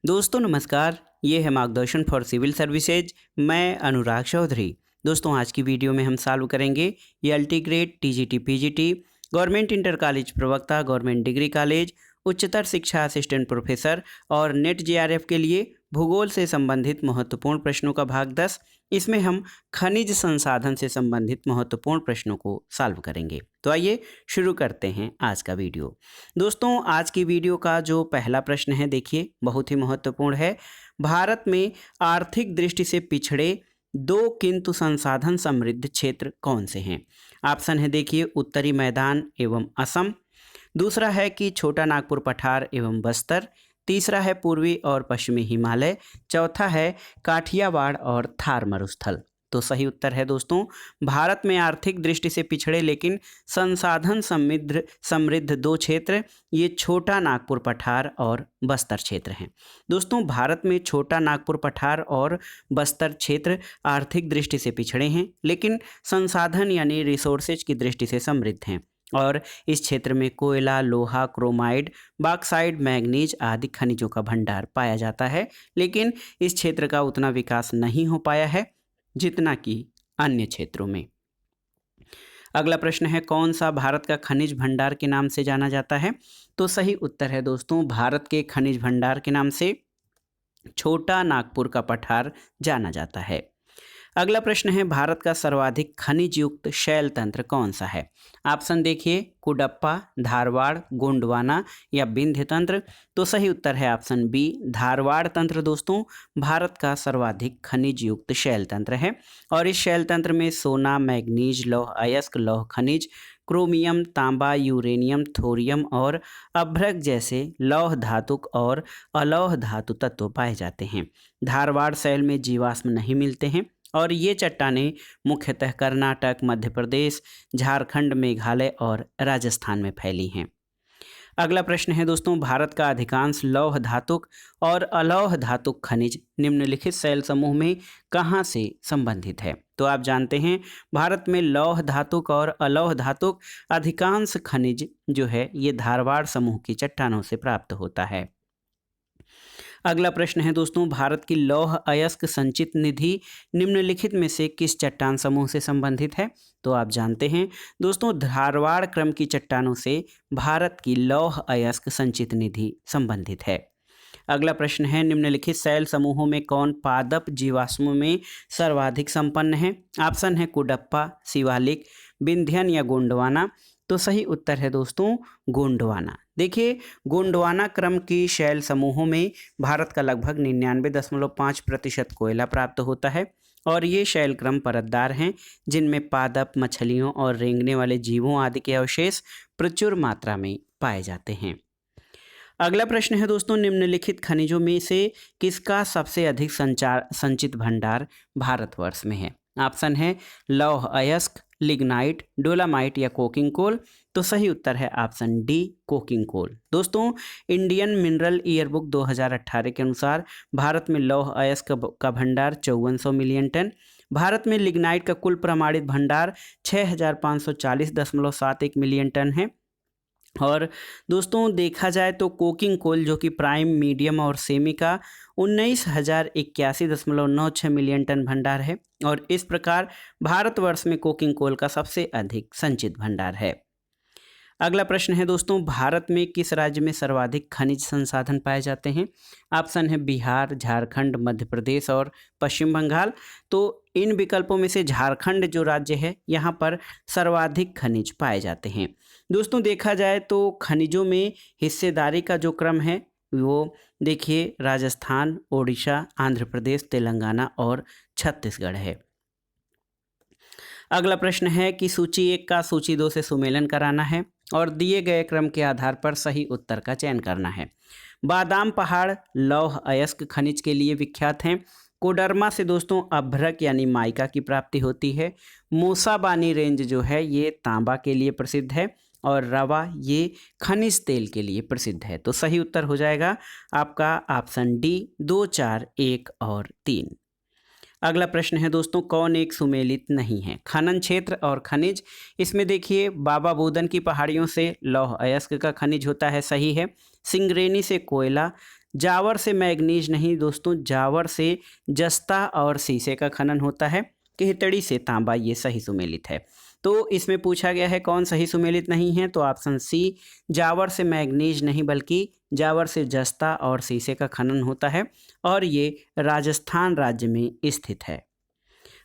दोस्तों नमस्कार। ये है मार्गदर्शन फॉर सिविल सर्विसेज। मैं अनुराग चौधरी। दोस्तों आज की वीडियो में हम सॉल्व करेंगे ये LT grade, TGT, PGT, government inter college प्रवक्ता, गवर्नमेंट डिग्री कॉलेज, उच्चतर शिक्षा असिस्टेंट प्रोफेसर और नेट जेआरएफ के लिए भूगोल से संबंधित महत्वपूर्ण प्रश्नों का भाग 10। इसमें हम खनिज संसाधन से संबंधित महत्वपूर्ण प्रश्नों को सॉल्व करेंगे। तो आइए शुरू करते हैं आज का वीडियो। दोस्तों आज की वीडियो का जो पहला प्रश्न है, देखिए बहुत ही महत्वपूर्ण है। भारत में आर्थिक दृष्टि से पिछड़े दो किंतु संसाधन समृद्ध क्षेत्र कौन से हैं? ऑप्शन है देखिए, उत्तरी मैदान एवं असम। दूसरा है कि छोटा नागपुर पठार एवं बस्तर। तीसरा है पूर्वी और पश्चिमी हिमालय। चौथा है काठियावाड़ और थार मरुस्थल। तो सही उत्तर है दोस्तों, भारत में आर्थिक दृष्टि से पिछड़े लेकिन संसाधन समृद्ध समृद्ध दो क्षेत्र, ये छोटा नागपुर पठार और बस्तर क्षेत्र हैं। दोस्तों भारत में छोटा नागपुर पठार और बस्तर क्षेत्र आर्थिक दृष्टि से पिछड़े हैं लेकिन संसाधन यानी रिसोर्सेज की दृष्टि से समृद्ध हैं। और इस क्षेत्र में कोयला, लोहा, क्रोमाइड, बॉक्साइट, मैग्नीज आदि खनिजों का भंडार पाया जाता है, लेकिन इस क्षेत्र का उतना विकास नहीं हो पाया है जितना कि अन्य क्षेत्रों में। अगला प्रश्न है, कौन सा भारत का खनिज भंडार के नाम से जाना जाता है? तो सही उत्तर है दोस्तों, भारत के खनिज भंडार के नाम से छोटा नागपुर का पठार जाना जाता है। अगला प्रश्न है, भारत का सर्वाधिक खनिज युक्त शैल तंत्र कौन सा है? ऑप्शन देखिए, कुडप्पा, धारवाड़, गोंडवाना या विंध्य तंत्र। तो सही उत्तर है ऑप्शन बी, धारवाड़ तंत्र दोस्तों भारत का सर्वाधिक खनिज युक्त शैल तंत्र है। और इस शैल तंत्र में सोना, मैग्नीज, लौह अयस्क, लौह खनिज, क्रोमियम, तांबा, यूरेनियम, थोरियम और अभ्रक जैसे लौह धातुक और अलौह धातु तत्व पाए जाते हैं। धारवाड़ शैल में जीवाश्म नहीं मिलते हैं और ये चट्टानें मुख्यतः कर्नाटक, मध्य प्रदेश, झारखंड, मेघालय और राजस्थान में फैली हैं। अगला प्रश्न है दोस्तों, भारत का अधिकांश लौह धातुक और अलौह धातुक खनिज निम्नलिखित शैल समूह में कहाँ से संबंधित है? तो आप जानते हैं भारत में लौह धातुक और अलौह धातुक अधिकांश खनिज जो है ये धारवाड़ समूह की चट्टानों से प्राप्त होता है। अगला प्रश्न है दोस्तों, भारत की लौह अयस्क संचित निधि निम्नलिखित में से किस चट्टान समूह से संबंधित है? तो आप जानते हैं दोस्तों, धारवाड़ क्रम की चट्टानों से भारत की लौह अयस्क संचित निधि संबंधित है। अगला प्रश्न है, निम्नलिखित शैल समूहों में कौन पादप जीवाश्मों में सर्वाधिक संपन्न है? ऑप्शन है कुडप्पा, शिवालिक, विंध्यन या गोंडवाना। तो सही उत्तर है दोस्तों गोंडवाना। देखिए गोंडवाना क्रम की शैल समूहों में भारत का लगभग 99.5% कोयला प्राप्त होता है और ये शैल क्रम परतदार हैं जिनमें पादप, मछलियों और रेंगने वाले जीवों आदि के अवशेष प्रचुर मात्रा में पाए जाते हैं। अगला प्रश्न है दोस्तों, निम्नलिखित खनिजों में से किसका सबसे अधिक संचित भंडार भारतवर्ष में है? ऑप्शन है लौह अयस्क, लिग्नाइट, डोलामाइट या कोकिंग कोल। तो सही उत्तर है ऑप्शन डी, कोकिंग कोल। दोस्तों इंडियन मिनरल ईयरबुक 2018 के अनुसार भारत में लौह अयस्क का भंडार 5400 मिलियन टन, भारत में लिग्नाइट का कुल प्रमाणित भंडार 6540.71 मिलियन टन है। और दोस्तों देखा जाए तो कोकिंग कोल जो कि प्राइम, मीडियम और सेमी का 19,081.96 मिलियन टन भंडार है और इस प्रकार भारतवर्ष में कोकिंग कोल का सबसे अधिक संचित भंडार है। अगला प्रश्न है दोस्तों, भारत में किस राज्य में सर्वाधिक खनिज संसाधन पाए जाते हैं? ऑप्शन है बिहार, झारखंड, मध्य प्रदेश और पश्चिम बंगाल। तो इन विकल्पों में से झारखंड जो राज्य है यहाँ पर सर्वाधिक खनिज पाए जाते हैं। दोस्तों देखा जाए तो खनिजों में हिस्सेदारी का जो क्रम है वो देखिए राजस्थान, ओडिशा, आंध्र प्रदेश, तेलंगाना और छत्तीसगढ़ है। अगला प्रश्न है कि सूची 1 का सूची 2 से सुमेलन कराना है और दिए गए क्रम के आधार पर सही उत्तर का चयन करना है। बादाम पहाड़ लौह अयस्क खनिज के लिए विख्यात हैं। कोडरमा से दोस्तों अभ्रक यानी माइका की प्राप्ति होती है। मूसाबानी रेंज जो है ये तांबा के लिए प्रसिद्ध है और रवा ये खनिज तेल के लिए प्रसिद्ध है। तो सही उत्तर हो जाएगा आपका ऑप्शन डी, 2, 4, 1 और 3। अगला प्रश्न है दोस्तों, कौन एक सुमेलित नहीं है? खनन क्षेत्र और खनिज, इसमें देखिए बाबा बूदन की पहाड़ियों से लौह अयस्क का खनिज होता है, सही है। सिंगरेनी से कोयला, जावर से मैग्नीज नहीं दोस्तों, जावर से जस्ता और शीशे का खनन होता है। केहतड़ी से तांबा, ये सही सुमेलित है। तो इसमें पूछा गया है कौन सही सुमेलित नहीं है, तो ऑप्शन सी, जावर से मैग्नीज नहीं बल्कि जावर से जस्ता और शीशे का खनन होता है और ये राजस्थान राज्य में स्थित है।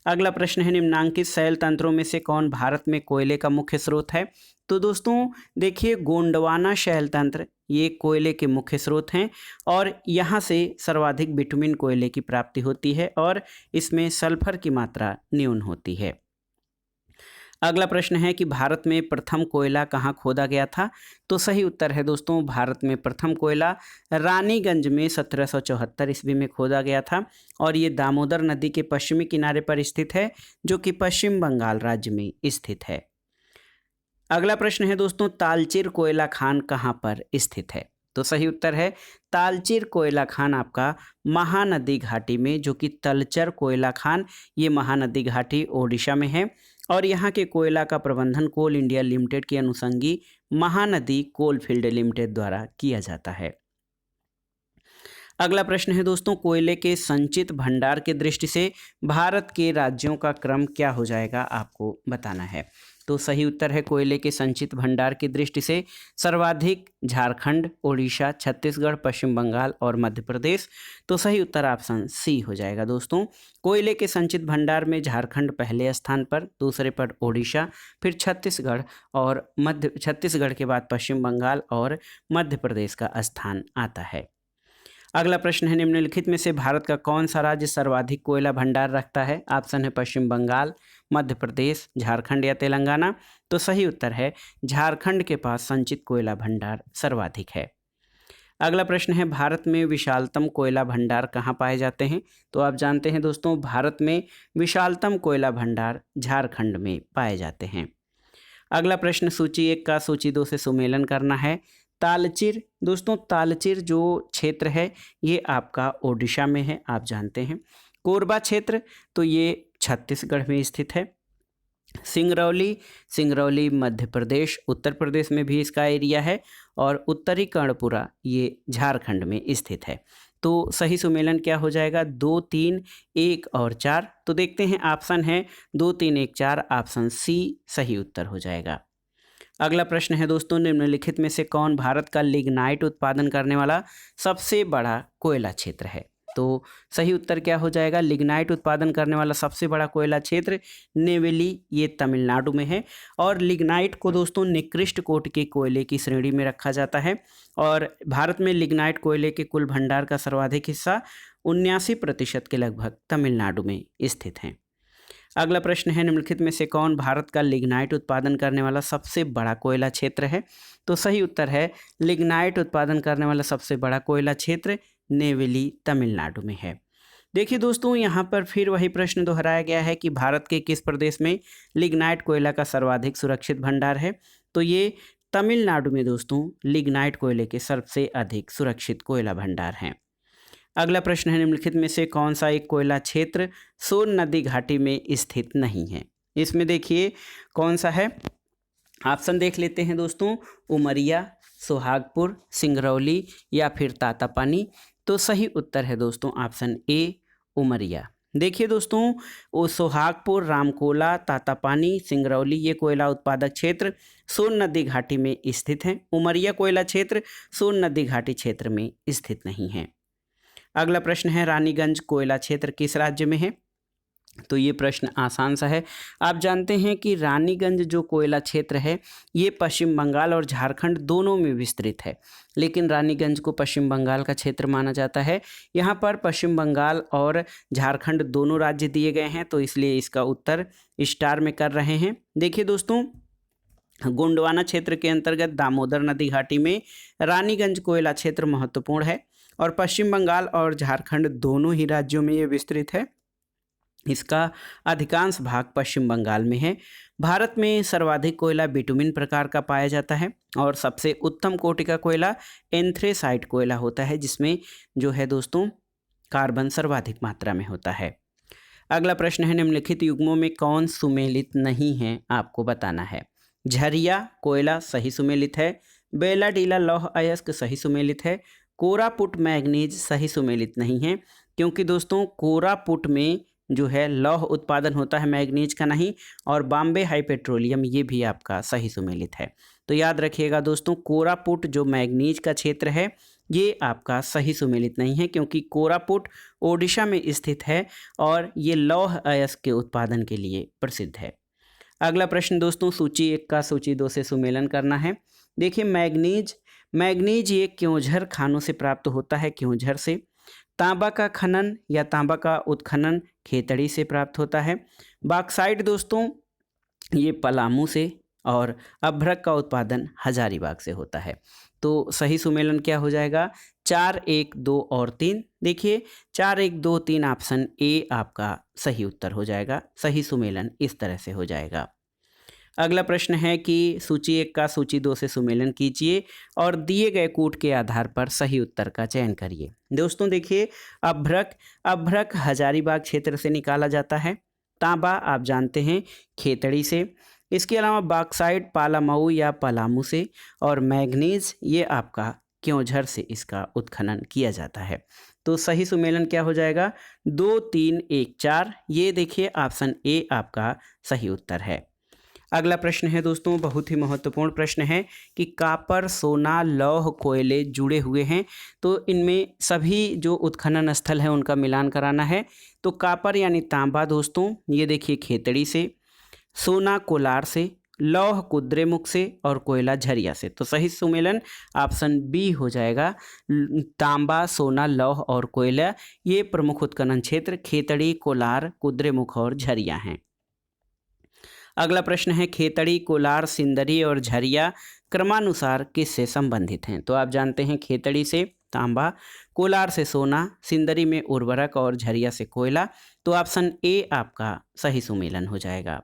अगला प्रश्न है, निम्नांकित शैल तंत्रों में से कौन भारत में कोयले का मुख्य स्रोत है। तो दोस्तों देखिए, गोंडवाना शैल तंत्र ये कोयले के मुख्य स्रोत हैं और यहाँ से सर्वाधिक बिटुमिन कोयले की प्राप्ति होती है और इसमें सल्फर की मात्रा न्यून होती है। अगला प्रश्न है कि भारत में प्रथम कोयला कहाँ खोदा गया था। तो सही उत्तर है दोस्तों, भारत में प्रथम कोयला रानीगंज में 1774 ईस्वी में खोदा गया था और ये दामोदर नदी के पश्चिमी किनारे पर स्थित है, जो कि पश्चिम बंगाल राज्य में स्थित है। अगला प्रश्न है दोस्तों, तालचेर कोयला खान कहाँ पर स्थित है। तो सही उत्तर है, तालचेर कोयला खान आपका महानदी घाटी में, जो कि तलचर कोयला खान ये महानदी घाटी ओडिशा में है और यहाँ के कोयला का प्रबंधन कोल इंडिया लिमिटेड की अनुषंगी महानदी कोल फील्ड लिमिटेड द्वारा किया जाता है। अगला प्रश्न है दोस्तों, कोयले के संचित भंडार के दृष्टि से भारत के राज्यों का क्रम क्या हो जाएगा, आपको बताना है। तो सही उत्तर है, कोयले के संचित भंडार की दृष्टि से सर्वाधिक झारखंड, ओडिशा, छत्तीसगढ़, पश्चिम बंगाल और मध्य प्रदेश। तो सही उत्तर ऑप्शन सी हो जाएगा दोस्तों। कोयले के संचित भंडार में झारखंड पहले स्थान पर, दूसरे पर ओडिशा, फिर छत्तीसगढ़ और छत्तीसगढ़ के बाद पश्चिम बंगाल और मध्य प्रदेश का स्थान आता है। अगला प्रश्न है, निम्नलिखित में से भारत का कौन सा राज्य सर्वाधिक कोयला भंडार रखता है। ऑप्शन है पश्चिम बंगाल, मध्य प्रदेश, झारखंड या तेलंगाना। तो सही उत्तर है, झारखंड के पास संचित कोयला भंडार सर्वाधिक है। अगला प्रश्न है, भारत में विशालतम कोयला भंडार कहाँ पाए जाते हैं। तो आप जानते हैं दोस्तों, भारत में विशालतम कोयला भंडार झारखंड में पाए जाते हैं। अगला प्रश्न, सूची 1 का सूची 2 से सुमेलन करना है। तालचेर दोस्तों, तालचेर जो क्षेत्र है ये आपका ओडिशा में है, आप जानते हैं। कोरबा क्षेत्र तो ये छत्तीसगढ़ में स्थित है। सिंगरौली मध्य प्रदेश, उत्तर प्रदेश में भी इसका एरिया है और उत्तरी कर्णपुरा ये झारखंड में स्थित है। तो सही सुमेलन क्या हो जाएगा, 2, 3, 1 और 4। तो देखते हैं, ऑप्शन है 2, 3, 1, 4, ऑप्शन सी सही उत्तर हो जाएगा। अगला प्रश्न है दोस्तों, निम्नलिखित में से कौन भारत का लिग्नाइट उत्पादन करने वाला सबसे बड़ा कोयला क्षेत्र है। तो सही उत्तर क्या हो जाएगा, लिग्नाइट उत्पादन करने वाला सबसे बड़ा कोयला क्षेत्र नेवेली, ये तमिलनाडु में है और लिग्नाइट को दोस्तों निकृष्ट कोटि के कोयले की श्रेणी में रखा जाता है और भारत में लिग्नाइट कोयले के कुल भंडार का सर्वाधिक हिस्सा 79% के लगभग तमिलनाडु में स्थित है। अगला प्रश्न है, निम्नलिखित में से कौन भारत का लिग्नाइट उत्पादन करने वाला सबसे बड़ा कोयला क्षेत्र है। तो सही उत्तर है, लिग्नाइट उत्पादन करने वाला सबसे बड़ा कोयला क्षेत्र नेवेली तमिलनाडु में है। देखिए दोस्तों, यहाँ पर फिर वही प्रश्न दोहराया गया है कि भारत के किस प्रदेश में लिग्नाइट कोयला का सर्वाधिक सुरक्षित भंडार है। तो ये तमिलनाडु में दोस्तों लिग्नाइट कोयले के सबसे अधिक सुरक्षित कोयला भंडार हैं। अगला प्रश्न है, निम्नलिखित में से कौन सा एक कोयला क्षेत्र सोन नदी घाटी में स्थित नहीं है। इसमें देखिए कौन सा है, ऑप्शन देख लेते हैं दोस्तों, उमरिया, सोहागपुर, सिंगरौली या फिर तातापानी। तो सही उत्तर है दोस्तों ऑप्शन ए, उमरिया। देखिए दोस्तों, वो सोहागपुर, रामकोला, तातापानी, सिंगरौली ये कोयला उत्पादक क्षेत्र सोन नदी घाटी में स्थित हैं। उमरिया कोयला क्षेत्र सोन नदी घाटी क्षेत्र में स्थित नहीं है। अगला प्रश्न है, रानीगंज कोयला क्षेत्र किस राज्य में है। तो ये प्रश्न आसान सा है। आप जानते हैं कि रानीगंज जो कोयला क्षेत्र है ये पश्चिम बंगाल और झारखंड दोनों में विस्तृत है, लेकिन रानीगंज को पश्चिम बंगाल का क्षेत्र माना जाता है। यहाँ पर पश्चिम बंगाल और झारखंड दोनों राज्य दिए गए हैं, तो इसलिए इसका उत्तर स्टार में कर रहे हैं। देखिए दोस्तों, गोंडवाना क्षेत्र के अंतर्गत दामोदर नदी घाटी में रानीगंज कोयला क्षेत्र महत्वपूर्ण है और पश्चिम बंगाल और झारखंड दोनों ही राज्यों में ये विस्तृत है। इसका अधिकांश भाग पश्चिम बंगाल में है। भारत में सर्वाधिक कोयला बिटुमिन प्रकार का पाया जाता है और सबसे उत्तम कोटि का कोयला एंथ्रेसाइट कोयला होता है, जिसमें जो है दोस्तों कार्बन सर्वाधिक मात्रा में होता है। अगला प्रश्न है, निम्नलिखित युग्मों में कौन सुमेलित नहीं है, आपको बताना है। झरिया कोयला सही सुमेलित है, बेला डीला लौह अयस्क सही सुमेलित है, कोरापुट मैग्नीज सही सुमेलित नहीं है, क्योंकि दोस्तों कोरापुट में जो है लौह उत्पादन होता है, मैग्नीज का नहीं। और बॉम्बे हाई पेट्रोलियम ये भी आपका सही सुमेलित है। तो याद रखिएगा दोस्तों, कोरापुट जो मैग्नीज का क्षेत्र है ये आपका सही सुमेलित नहीं है, क्योंकि कोरापुट ओडिशा में स्थित है और ये लौह अयस्क के उत्पादन के लिए प्रसिद्ध है। अगला प्रश्न दोस्तों, सूची 1 का सूची 2 से सुमेलन करना है। देखिए, मैग्नीज ये क्योंझर खानों से प्राप्त होता है, क्योंझर से। तांबा का खनन या तांबा का उत्खनन खेतड़ी से प्राप्त होता है। बॉक्साइट दोस्तों ये पलामू से, और अभ्रक का उत्पादन हजारीबाग से होता है। तो सही सुमेलन क्या हो जाएगा? 4, 1, 2 और 3। देखिए 4, 1, 2, 3 ऑप्शन ए आपका सही उत्तर हो जाएगा। सही सुमेलन इस तरह से हो जाएगा। अगला प्रश्न है कि सूची 1 का सूची 2 से सुमेलन कीजिए और दिए गए कूट के आधार पर सही उत्तर का चयन करिए। दोस्तों देखिए, अभ्रक हजारीबाग क्षेत्र से निकाला जाता है। तांबा आप जानते हैं खेतड़ी से। इसके अलावा बॉक्साइट पालामऊ या पलामू से, और मैग्नीज ये आपका क्योंझर से इसका उत्खनन किया जाता है। तो सही सुमेलन क्या हो जाएगा? 2, 3, 1, 4। ये देखिए ऑप्शन ए आपका सही उत्तर है। अगला प्रश्न है दोस्तों, बहुत ही महत्वपूर्ण प्रश्न है कि कॉपर, सोना, लौह, कोयले जुड़े हुए हैं, तो इनमें सभी जो उत्खनन स्थल है उनका मिलान कराना है। तो कॉपर यानी तांबा दोस्तों ये देखिए खेतड़ी से, सोना कोलार से, लौह कुद्रेमुख से, और कोयला झरिया से। तो सही सुमेलन ऑप्शन बी हो जाएगा। तांबा, सोना, लौह और कोयला ये प्रमुख उत्खनन क्षेत्र खेतड़ी, कोलार, कुद्रेमुख और झरिया हैं। अगला प्रश्न है, खेतड़ी, कोलार, सिंदरी और झरिया क्रमानुसार किससे संबंधित हैं? तो आप जानते हैं खेतड़ी से तांबा, कोलार से सोना, सिंदरी में उर्वरक और झरिया से कोयला। तो ऑप्शन ए आपका सही सुमेलन हो जाएगा।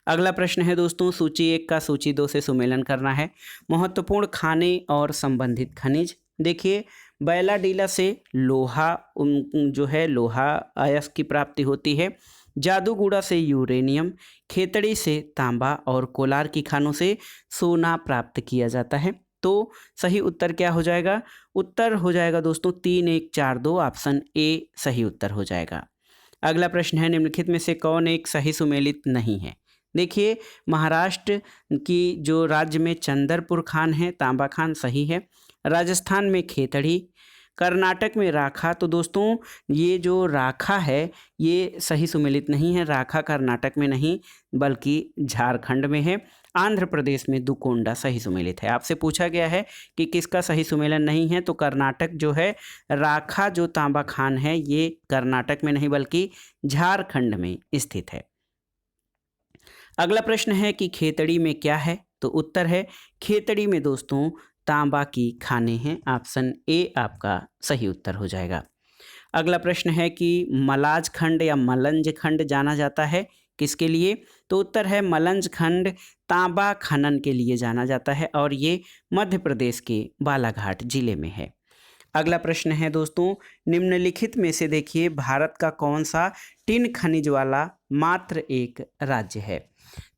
अगला प्रश्न है दोस्तों, सूची 1 का सूची 2 से सुमेलन करना है। महत्वपूर्ण खाने और संबंधित खनिज। देखिए, बैलाडीला से लोहा जो है लोहा अयस्क की प्राप्ति होती है। जादूगुड़ा से यूरेनियम, खेतड़ी से तांबा और कोलार की खानों से सोना प्राप्त किया जाता है। तो सही उत्तर क्या हो जाएगा? उत्तर हो जाएगा दोस्तों 3, 1, 4, 2। ऑप्शन ए सही उत्तर हो जाएगा। अगला प्रश्न है, निम्नलिखित में से कौन एक सही सुमेलित नहीं है? देखिए, महाराष्ट्र की जो राज्य में चंदरपुर खान है, तांबा खान सही है। राजस्थान में खेतड़ी, कर्नाटक में राखा। तो दोस्तों ये जो राखा है ये सही सुमेलित नहीं है। राखा कर्नाटक में नहीं बल्कि झारखंड में है। आंध्र प्रदेश में दुकोंडा सही सुमेलित है। आपसे पूछा गया है कि किसका सही सुमेलन नहीं है, तो कर्नाटक जो है राखा जो तांबा खान है ये कर्नाटक में नहीं बल्कि झारखंड में स्थित है। अगला प्रश्न है कि खेतड़ी में क्या है? तो उत्तर है खेतड़ी में दोस्तों तांबा की खानें हैं। ऑप्शन ए आपका सही उत्तर हो जाएगा। अगला प्रश्न है कि मलाज खंड या मलंज खंड जाना जाता है किसके लिए? तो उत्तर है मलंज खंड तांबा खनन के लिए जाना जाता है और ये मध्य प्रदेश के बालाघाट जिले में है। अगला प्रश्न है दोस्तों, निम्नलिखित में से देखिए भारत का कौन सा टिन खनिज वाला मात्र एक राज्य है?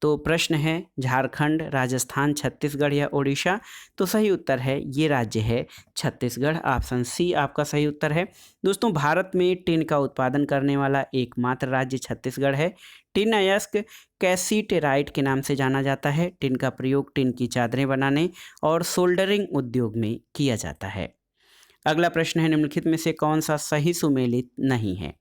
तो प्रश्न है झारखंड, राजस्थान, छत्तीसगढ़ या ओडिशा। तो सही उत्तर है ये राज्य है छत्तीसगढ़। ऑप्शन सी आपका सही उत्तर है। दोस्तों भारत में टिन का उत्पादन करने वाला एकमात्र राज्य छत्तीसगढ़ है। टिन अयस्क कैसीटेराइट के नाम से जाना जाता है। टिन का प्रयोग टिन की चादरें बनाने और सोल्डरिंग उद्योग में किया जाता है। अगला प्रश्न है, निम्नलिखित में से कौन सा सही सुमेलित नहीं है?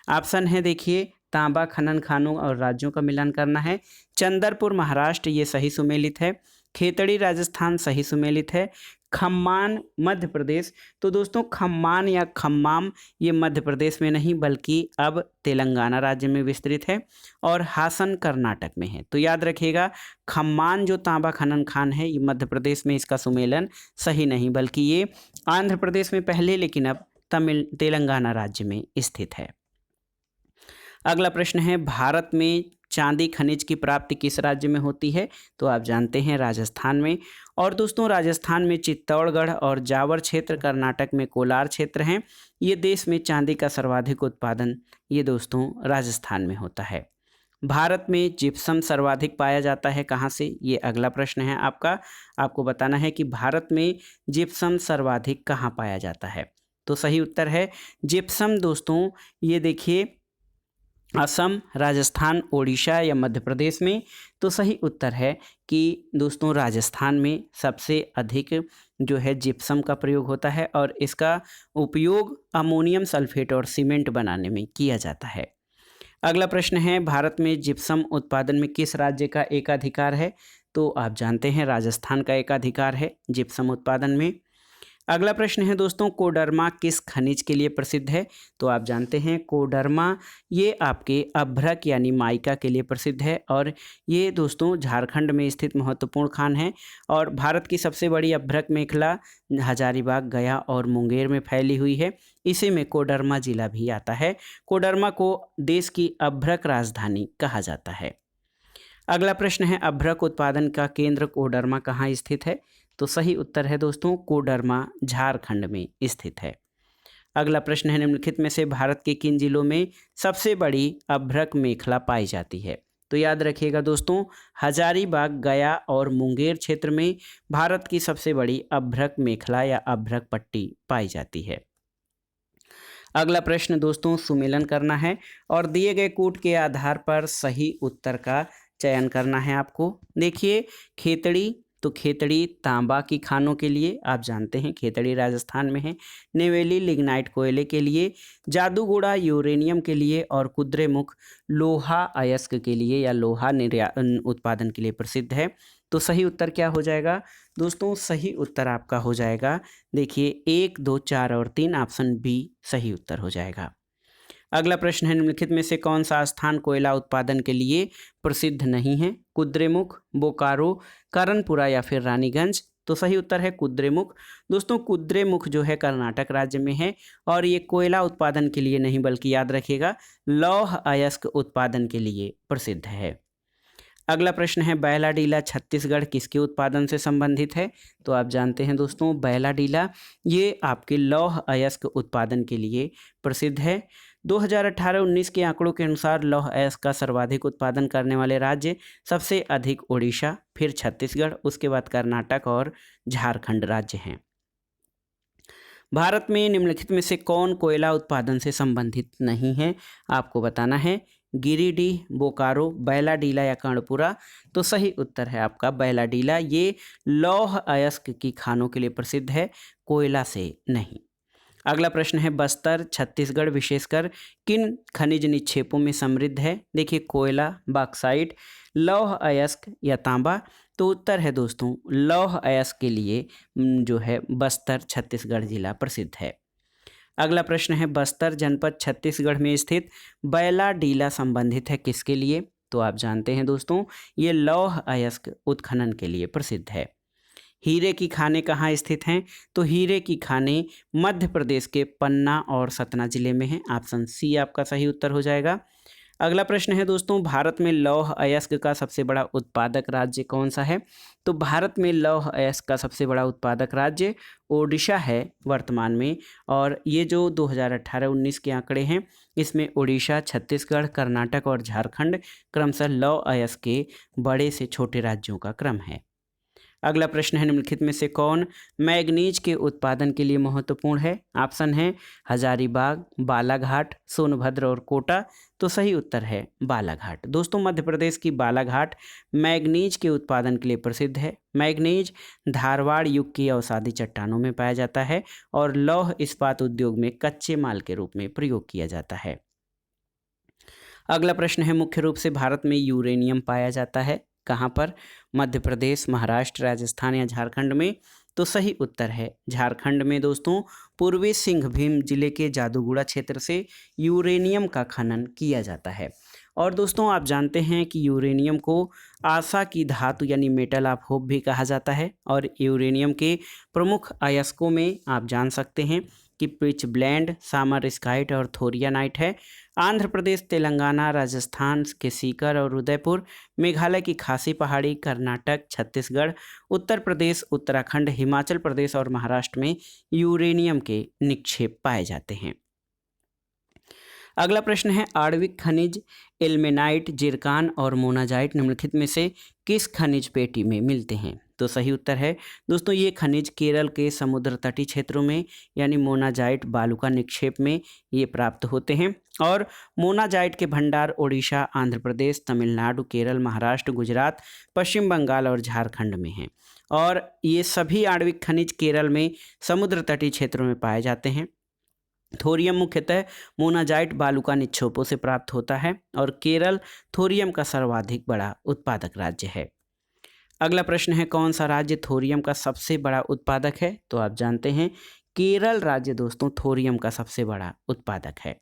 ऑप्शन है देखिए तांबा खनन खानों और राज्यों का मिलान करना है। चंदरपुर महाराष्ट्र ये सही सुमेलित है। खेतड़ी राजस्थान सही सुमेलित है। खम्मान मध्य प्रदेश, तो दोस्तों खम्मान या खम्माम ये मध्य प्रदेश में नहीं बल्कि अब तेलंगाना राज्य में विस्तृत है और हासन कर्नाटक में है। तो याद रखिएगा खम्मान जो तांबा खनन खान है ये मध्य प्रदेश में इसका सुमेलन सही नहीं बल्कि ये आंध्र प्रदेश में पहले लेकिन अब तेलंगाना राज्य में स्थित है। अगला प्रश्न है, भारत में चांदी खनिज की प्राप्ति किस राज्य में होती है? तो आप जानते हैं राजस्थान में। और दोस्तों राजस्थान में चित्तौड़गढ़ और जावर क्षेत्र, कर्नाटक में कोलार क्षेत्र हैं। ये देश में चांदी का सर्वाधिक उत्पादन ये दोस्तों राजस्थान में होता है। भारत में जिप्सम सर्वाधिक पाया जाता है कहाँ से? ये अगला प्रश्न है आपका। आपको बताना है कि भारत में जिप्सम सर्वाधिक कहाँ पाया जाता है। तो सही उत्तर है जिप्सम दोस्तों, ये देखिए असम, राजस्थान, ओडिशा या मध्य प्रदेश में। तो सही उत्तर है कि दोस्तों राजस्थान में सबसे अधिक जो है जिप्सम का प्रयोग होता है और इसका उपयोग अमोनियम सल्फेट और सीमेंट बनाने में किया जाता है। अगला प्रश्न है भारत में जिप्सम उत्पादन में किस राज्य का एकाधिकार है? तो आप जानते हैं राजस्थान का एकाधिकार है जिप्सम उत्पादन में। अगला प्रश्न है दोस्तों कोडरमा किस खनिज के लिए प्रसिद्ध है? तो आप जानते हैं कोडरमा ये आपके अभ्रक यानी माइका के लिए प्रसिद्ध है और ये दोस्तों झारखंड में स्थित महत्वपूर्ण खान है और भारत की सबसे बड़ी अभ्रक मेखला हजारीबाग, गया और मुंगेर में फैली हुई है। इसी में कोडरमा जिला भी आता है। कोडरमा को देश की अभ्रक राजधानी कहा जाता है। अगला प्रश्न है अभ्रक उत्पादन का केंद्र कोडरमा कहाँ स्थित है? तो सही उत्तर है दोस्तों कोडरमा झारखंड में स्थित है। अगला प्रश्न है निम्नलिखित में से भारत के किन जिलों में सबसे बड़ी अभ्रक मेखला पाई जाती है? तो याद रखिएगा दोस्तों हजारीबाग, गया और मुंगेर क्षेत्र में भारत की सबसे बड़ी अभ्रक मेखला या अभ्रक पट्टी पाई जाती है। अगला प्रश्न दोस्तों सुमेलन करना है और दिए गए कूट के आधार पर सही उत्तर का चयन करना है आपको। देखिए खेतड़ी, तो खेतड़ी तांबा की खानों के लिए, आप जानते हैं खेतड़ी राजस्थान में है। नेवेली लिग्नाइट कोयले के लिए, जादूगोड़ा यूरेनियम के लिए और कुद्रेमुख लोहा अयस्क के लिए या लोहा उत्पादन के लिए प्रसिद्ध है। तो सही उत्तर क्या हो जाएगा दोस्तों? सही उत्तर आपका हो जाएगा देखिए 1, 2, 4 और 3 ऑप्शन बी सही उत्तर हो जाएगा। अगला प्रश्न है निम्नलिखित में से कौन सा स्थान कोयला उत्पादन के लिए प्रसिद्ध नहीं है? कुद्रेमुख, बोकारो, करणपुरा या फिर रानीगंज। तो सही उत्तर है कुद्रेमुख। दोस्तों कुद्रेमुख जो है कर्नाटक राज्य में है और ये कोयला उत्पादन के लिए नहीं बल्कि याद रखिएगा लौह अयस्क उत्पादन के लिए प्रसिद्ध है। अगला प्रश्न है बैलाडीला छत्तीसगढ़ किसके उत्पादन से संबंधित है? तो आप जानते हैं दोस्तों बैलाडीला ये आपके लौह अयस्क उत्पादन के लिए प्रसिद्ध है। 2018-19 के आंकड़ों के अनुसार लौह अयस्क का सर्वाधिक उत्पादन करने वाले राज्य सबसे अधिक ओडिशा, फिर छत्तीसगढ़, उसके बाद कर्नाटक और झारखंड राज्य हैं। भारत में निम्नलिखित में से कौन कोयला उत्पादन से संबंधित नहीं है? आपको बताना है। गिरिडीह, बोकारो, बैलाडीला या कर्णपुरा। तो सही उत्तर है आपका बैलाडीला। ये लौह अयस्क की खानों के लिए प्रसिद्ध है, कोयला से नहीं। अगला प्रश्न है बस्तर छत्तीसगढ़ विशेषकर किन खनिज निक्षेपों में समृद्ध है? देखिए कोयला, बॉक्साइट, लौह अयस्क या तांबा। तो उत्तर है दोस्तों लौह अयस्क के लिए जो है बस्तर छत्तीसगढ़ जिला प्रसिद्ध है। अगला प्रश्न है बस्तर जनपद छत्तीसगढ़ में स्थित बैलाडीला संबंधित है किसके लिए? तो आप जानते हैं दोस्तों ये लौह अयस्क उत्खनन के लिए प्रसिद्ध है। हीरे की खानें कहाँ स्थित हैं? तो हीरे की खानें मध्य प्रदेश के पन्ना और सतना जिले में हैं। ऑप्शन सी आपका सही उत्तर हो जाएगा। अगला प्रश्न है दोस्तों भारत में लौह अयस्क का सबसे बड़ा उत्पादक राज्य कौन सा है? तो भारत में लौह अयस्क का सबसे बड़ा उत्पादक राज्य ओडिशा है वर्तमान में और ये जो 2018-19 के आंकड़े हैं इसमें ओडिशा, छत्तीसगढ़, कर्नाटक और झारखंड क्रमशः लौह अयस्क के बड़े से छोटे राज्यों का क्रम है। अगला प्रश्न है निम्नलिखित में से कौन मैग्नीज के उत्पादन के लिए महत्वपूर्ण है? ऑप्शन है हजारीबाग, बालाघाट, सोनभद्र और कोटा। तो सही उत्तर है बालाघाट। दोस्तों मध्य प्रदेश की बालाघाट मैग्नीज के उत्पादन के लिए प्रसिद्ध है। मैग्नीज धारवाड़ युग की अवसादी चट्टानों में पाया जाता है और लौह इस्पात उद्योग में कच्चे माल के रूप में प्रयोग किया जाता है। अगला प्रश्न है मुख्य रूप से भारत में यूरेनियम पाया जाता है कहाँ पर? मध्य प्रदेश, महाराष्ट्र, राजस्थान या झारखंड में। तो सही उत्तर है झारखंड में दोस्तों पूर्वी सिंहभूम जिले के जादूगुड़ा क्षेत्र से यूरेनियम का खनन किया जाता है। और दोस्तों आप जानते हैं कि यूरेनियम को आशा की धातु यानी मेटल ऑफ होप भी कहा जाता है और यूरेनियम के प्रमुख अयस्कों में आप जान सकते हैं कि पिच ब्लेंड, सामरस्काइट और थोरियानाइट है। आंध्र प्रदेश, तेलंगाना, राजस्थान के सीकर और उदयपुर, मेघालय की खासी पहाड़ी, कर्नाटक, छत्तीसगढ़, उत्तर प्रदेश, उत्तराखंड, हिमाचल प्रदेश और महाराष्ट्र में यूरेनियम के निक्षेप पाए जाते हैं। अगला प्रश्न है आणविक खनिज इल्मेनाइट, जिरकान और मोनाजाइट निम्नलिखित में से किस खनिज पेटी में मिलते हैं? तो सही उत्तर है दोस्तों ये खनिज केरल के समुद्र तटीय क्षेत्रों में यानी मोनाजाइट बालू का निक्षेप में ये प्राप्त होते हैं। और मोनाजाइट के भंडार ओडिशा, आंध्र प्रदेश, तमिलनाडु, केरल, महाराष्ट्र, गुजरात, पश्चिम बंगाल और झारखंड में हैं। और ये सभी आणविक खनिज केरल में समुद्र तटीय क्षेत्रों में पाए जाते हैं। थोरियम मुख्यतः मोनाजाइट बालू का निक्षेपों से प्राप्त होता है और केरल थोरियम का सर्वाधिक बड़ा उत्पादक राज्य है। अगला प्रश्न है कौन सा राज्य थोरियम का सबसे बड़ा उत्पादक है? तो आप जानते हैं केरल राज्य दोस्तों थोरियम का सबसे बड़ा उत्पादक है।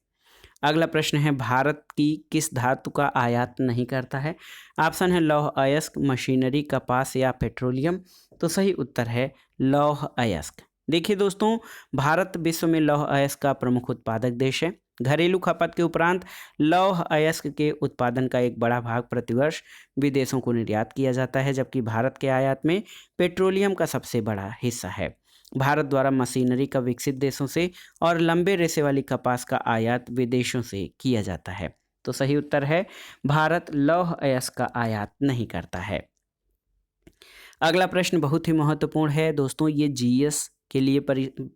अगला प्रश्न है भारत की किस धातु का आयात नहीं करता है? ऑप्शन है लौह अयस्क, मशीनरी, कपास या पेट्रोलियम। तो सही उत्तर है लौह अयस्क। देखिए दोस्तों भारत विश्व में लौह अयस्क का प्रमुख उत्पादक देश है। घरेलू खपत के उपरांत लौह अयस्क के उत्पादन का एक बड़ा भाग प्रतिवर्ष विदेशों को निर्यात किया जाता है, जबकि भारत के आयात में पेट्रोलियम का सबसे बड़ा हिस्सा है। भारत द्वारा मशीनरी का विकसित देशों से और लंबे रेशे वाली कपास का आयात विदेशों से किया जाता है। तो सही उत्तर है भारत लौह अयस्क का आयात नहीं करता है। अगला प्रश्न बहुत ही महत्वपूर्ण है दोस्तों, ये जीएस के लिए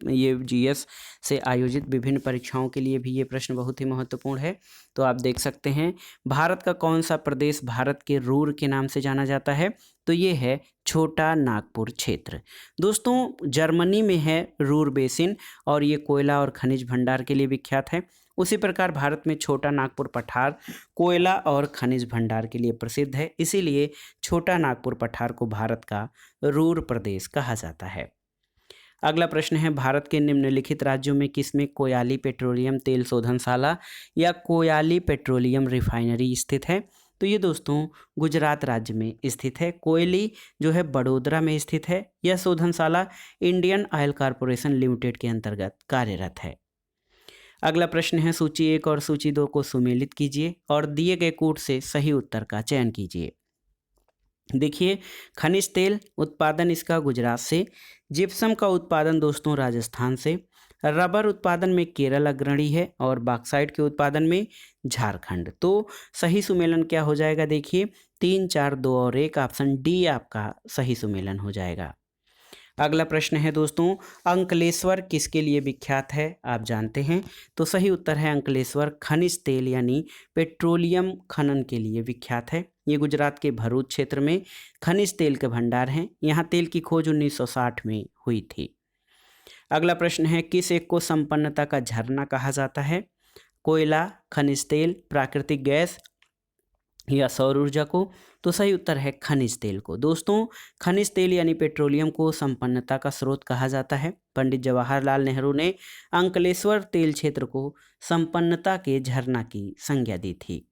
ये जीएस से आयोजित विभिन्न परीक्षाओं के लिए भी ये प्रश्न बहुत ही महत्वपूर्ण है। तो आप देख सकते हैं भारत का कौन सा प्रदेश भारत के रूर के नाम से जाना जाता है? तो ये है छोटा नागपुर क्षेत्र। दोस्तों जर्मनी में है रूर बेसिन और ये कोयला और खनिज भंडार के लिए विख्यात है। उसी प्रकार भारत में छोटा नागपुर पठार कोयला और खनिज भंडार के लिए प्रसिद्ध है, इसीलिए छोटा नागपुर पठार को भारत का रूर प्रदेश कहा जाता है। अगला प्रश्न है भारत के निम्नलिखित राज्यों में किसमें कोयाली पेट्रोलियम तेल शोधनशाला या कोयाली पेट्रोलियम रिफाइनरी स्थित है? तो ये दोस्तों गुजरात राज्य में स्थित है। कोयली जो है बड़ोदरा में स्थित है। यह शोधनशाला इंडियन ऑयल कॉरपोरेशन लिमिटेड के अंतर्गत कार्यरत है। अगला प्रश्न है सूची 1 और सूची 2 को सुमेलित कीजिए और दिए गए कूट से सही उत्तर का चयन कीजिए। देखिए खनिज तेल उत्पादन इसका गुजरात से, जिप्सम का उत्पादन दोस्तों राजस्थान से, रबर उत्पादन में केरल अग्रणी है और बॉक्साइट के उत्पादन में झारखंड। तो सही सुमेलन क्या हो जाएगा? देखिए 3, 4, 2 और 1 ऑप्शन डी आपका सही सुमेलन हो जाएगा। अगला प्रश्न है दोस्तों अंकलेश्वर किसके लिए विख्यात है? आप जानते हैं। तो सही उत्तर है अंकलेश्वर खनिज तेल यानी पेट्रोलियम खनन के लिए विख्यात है। ये गुजरात के भरूच क्षेत्र में खनिज तेल के भंडार हैं। यहाँ तेल की खोज 1960 में हुई थी। अगला प्रश्न है किस एक को संपन्नता का झरना कहा जाता है? कोयला, खनिज तेल, प्राकृतिक गैस या सौर ऊर्जा को? तो सही उत्तर है खनिज तेल को। दोस्तों खनिज तेल यानी पेट्रोलियम को संपन्नता का स्रोत कहा जाता है। पंडित जवाहरलाल नेहरू ने अंकलेश्वर तेल क्षेत्र को संपन्नता के झरना की संज्ञा दी थी।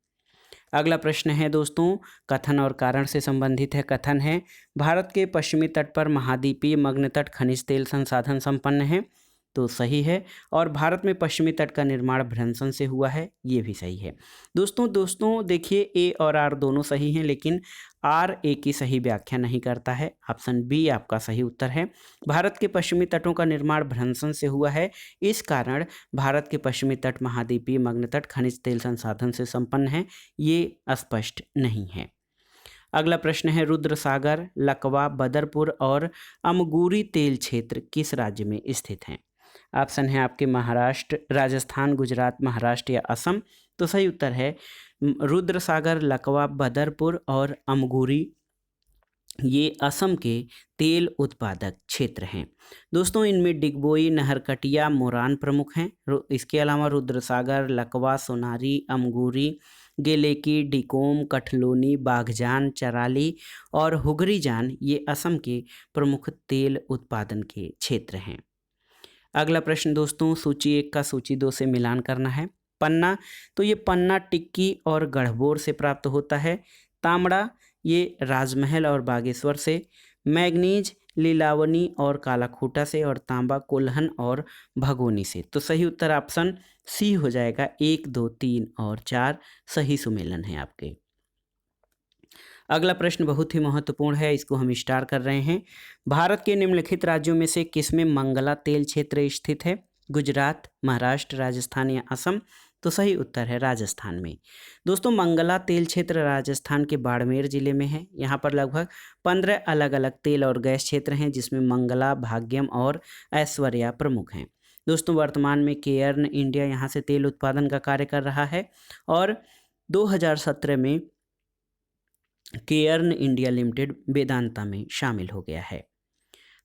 अगला प्रश्न है दोस्तों कथन और कारण से संबंधित है। कथन है भारत के पश्चिमी तट पर महाद्वीपीय मग्न तट खनिज तेल संसाधन संपन्न है। तो सही है। और भारत में पश्चिमी तट का निर्माण भ्रंशन से हुआ है, ये भी सही है। दोस्तों देखिए ए और आर दोनों सही हैं, लेकिन आर ए की सही व्याख्या नहीं करता है। ऑप्शन बी आपका सही उत्तर है। भारत के पश्चिमी तटों का निर्माण भ्रंशन से हुआ है, इस कारण भारत के पश्चिमी तट महाद्वीपीय मग्न तट खनिज तेल संसाधन से संपन्न है, ये स्पष्ट नहीं है। अगला प्रश्न है रुद्र सागर, लकवा, बदरपुर और अमगूरी तेल क्षेत्र किस राज्य में स्थित हैं? ऑप्शन है आपके महाराष्ट्र, राजस्थान, गुजरात, महाराष्ट्र या असम। तो सही उत्तर है रुद्र सागर, लकवा, बदरपुर और अमगूरी ये असम के तेल उत्पादक क्षेत्र हैं। दोस्तों इनमें डिगबोई, नहरकटिया, मोरान प्रमुख हैं। इसके अलावा रुद्र सागर, लकवा, सोनारी, अमगूरी, गेलेकी, डिकोम, कठलोनी, बाघजान, चराली और हुगरीजान ये असम के प्रमुख तेल उत्पादन के क्षेत्र हैं। अगला प्रश्न दोस्तों सूची 1 का सूची 2 से मिलान करना है। पन्ना, तो ये पन्ना टिक्की और गढ़बोर से प्राप्त होता है। तांबड़ा ये राजमहल और बागेश्वर से। मैग्नीज लीलावनी और कालाखूटा से। और तांबा कोल्हन और भगोनी से। तो सही उत्तर ऑप्शन सी हो जाएगा। 1, 2, 3 और 4 सही सुमेलन है आपके। अगला प्रश्न बहुत ही महत्वपूर्ण है, इसको हम स्टार कर रहे हैं। भारत के निम्नलिखित राज्यों में से किसमें मंगला तेल क्षेत्र स्थित है? गुजरात, महाराष्ट्र, राजस्थान या असम। तो सही उत्तर है राजस्थान में। दोस्तों मंगला तेल क्षेत्र राजस्थान के बाड़मेर जिले में है। यहाँ पर लगभग 15 अलग अलग तेल और गैस क्षेत्र हैं, जिसमें मंगला, भाग्यम और ऐश्वर्या प्रमुख हैं। दोस्तों वर्तमान में केयर्न इंडिया यहाँ से तेल उत्पादन का कार्य कर रहा है और 2017 में केयर्न इंडिया लिमिटेड वेदांता में शामिल हो गया है।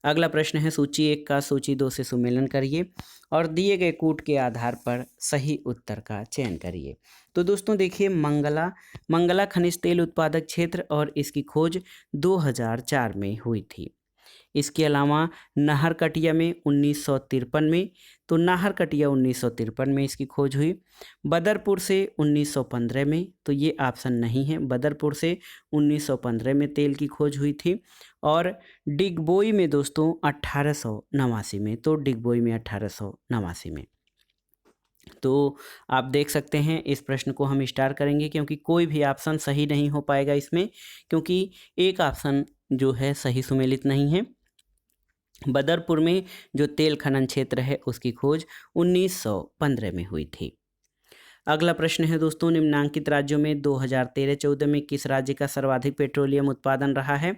अगला प्रश्न है सूची 1 का सूची 2 से सुमेलन करिए और दिए गए कूट के आधार पर सही उत्तर का चयन करिए। तो दोस्तों देखिए मंगला खनिज तेल उत्पादक क्षेत्र और इसकी खोज 2004 में हुई थी। इसके अलावा नाहरकटिया में 1953 में, तो नाहरकटिया 1953 में इसकी खोज हुई। बदरपुर से 1915 में, तो ये ऑप्शन नहीं है, बदरपुर से 1915 में तेल की खोज हुई थी। और डिगबोई में दोस्तों 1889 में, तो डिगबोई में 1889 में। तो आप देख सकते हैं इस प्रश्न को हम स्टार करेंगे क्योंकि कोई भी ऑप्शन सही नहीं हो पाएगा इसमें, क्योंकि एक ऑप्शन जो है सही सुमेलित नहीं है। बदरपुर में जो तेल खनन क्षेत्र है उसकी खोज 1915 में हुई थी। अगला प्रश्न है दोस्तों निम्नांकित राज्यों में 2013-14 में किस राज्य का सर्वाधिक पेट्रोलियम उत्पादन रहा है।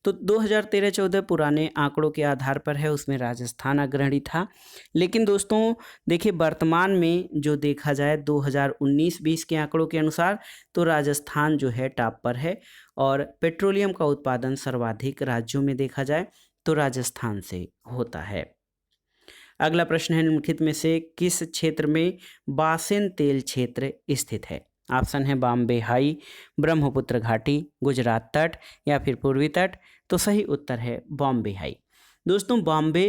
तो 2013-14 पुराने आंकड़ों के आधार पर है, उसमें राजस्थान अग्रणी था। लेकिन दोस्तों देखिए वर्तमान में जो देखा जाए 2019-20 के आंकड़ों के अनुसार तो राजस्थान जो है टॉप पर है और पेट्रोलियम का उत्पादन सर्वाधिक राज्यों में देखा जाए तो राजस्थान से होता है। अगला प्रश्न है निम्नलिखित में से किस क्षेत्र में बासेन तेल क्षेत्र स्थित है। ऑप्शन है बॉम्बे हाई, ब्रह्मपुत्र घाटी, गुजरात तट या फिर पूर्वी तट। तो सही उत्तर है बॉम्बे हाई। दोस्तों बॉम्बे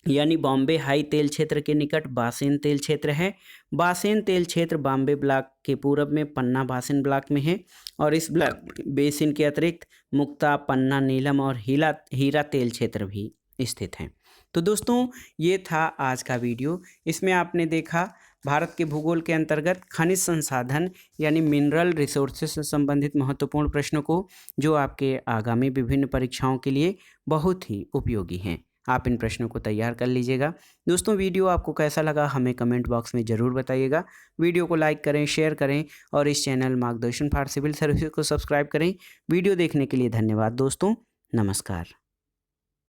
यानी बॉम्बे हाई तेल क्षेत्र के निकट बासेन तेल क्षेत्र है। बासेन तेल क्षेत्र बॉम्बे ब्लॉक के पूरब में पन्ना बासेन ब्लॉक में है और इस ब्लॉक बेसिन के अतिरिक्त मुक्ता, पन्ना, नीलम और हीरा तेल क्षेत्र भी स्थित हैं। तो दोस्तों ये था आज का वीडियो। इसमें आपने देखा भारत के भूगोल के अंतर्गत खनिज संसाधन यानी मिनरल रिसोर्सेज से संबंधित महत्वपूर्ण प्रश्नों को, जो आपके आगामी विभिन्न परीक्षाओं के लिए बहुत ही उपयोगी हैं। आप इन प्रश्नों को तैयार कर लीजिएगा। दोस्तों वीडियो आपको कैसा लगा हमें कमेंट बॉक्स में ज़रूर बताइएगा। वीडियो को लाइक करें, शेयर करें और इस चैनल मार्गदर्शन फॉर सिविल सर्विसेज को सब्सक्राइब करें। वीडियो देखने के लिए धन्यवाद दोस्तों। नमस्कार।